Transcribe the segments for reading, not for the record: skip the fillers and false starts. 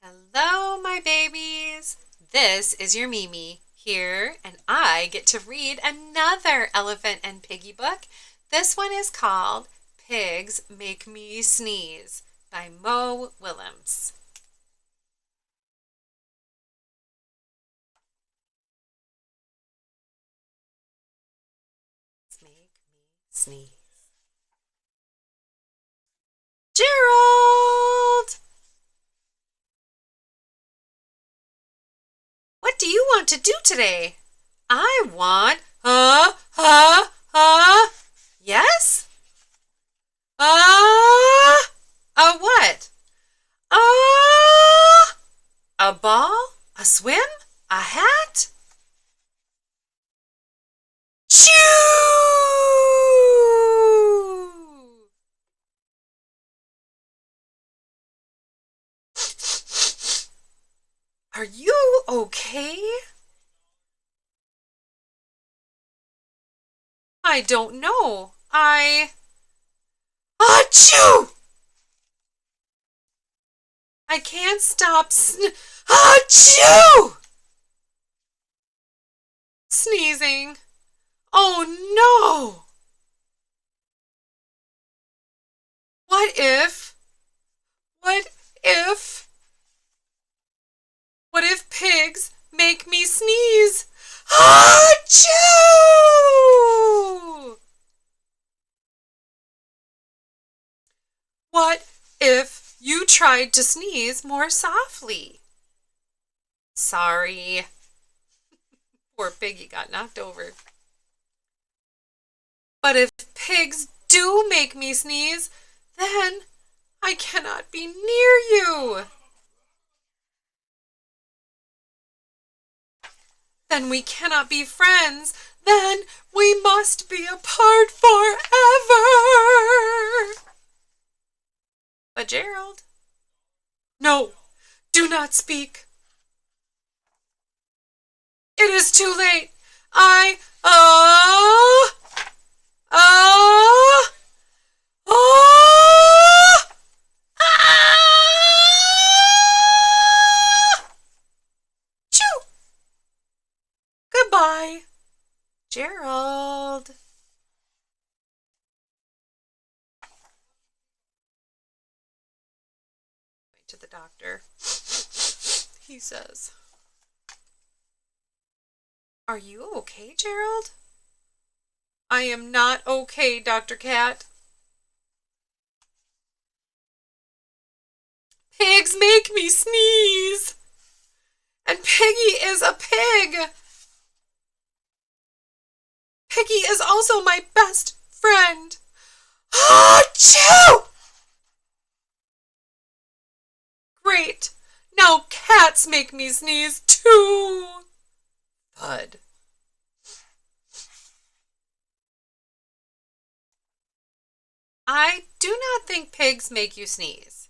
Hello, my babies. This is your Mimi here, and I get to read another Elephant and Piggy book. This one is called Pigs Make Me Sneeze by Mo Willems. Make me sneeze. Gerald! What do you want to do today? I want, yes? A what? A ball? A swim? A hat? Choo! Are you okay? I don't know. Achoo! I can't stop Achoo! Sneezing. Oh no! What if? What if? What if pigs make me sneeze? Achoo! What if you tried to sneeze more softly? Sorry. Poor piggy got knocked over. But if pigs do make me sneeze, then I cannot be near you. Then we cannot be friends. Then we must be apart forever. But Gerald, no, do not speak. It is too late. I, uh, uh, uh, Choo! Goodbye, Gerald. To the doctor. He says, "Are you okay, Gerald?" "I am not okay, Dr. Cat." Pigs make me sneeze. And Piggy is a pig. Piggy is also my best friend. Achoo! Great. Now cats make me sneeze too. Thud. I do not think pigs make you sneeze.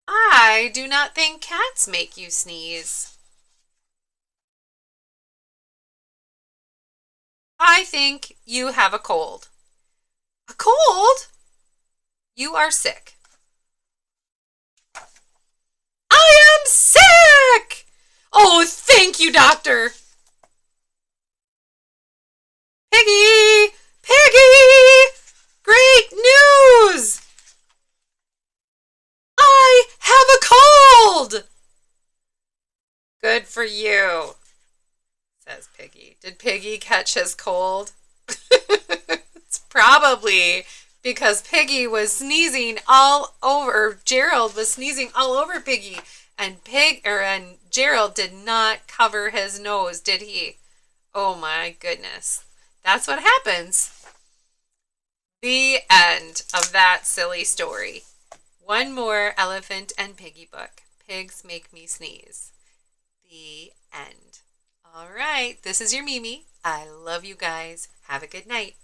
I do not think cats make you sneeze. I think you have a cold. A cold? You are sick. I am sick! Oh, thank you, doctor. Piggy! Piggy! Great news! I have a cold! Good for you, says Piggy. Did Piggy catch his cold? It's probably because Piggy was sneezing all over. Gerald was sneezing all over Piggy, and Gerald did not cover his nose, did he? Oh my goodness. That's what happens. The end of that silly story. One more Elephant and Piggy book. Pigs Make Me Sneeze. The end. All right, this is your Mimi. I love you guys. Have a good night.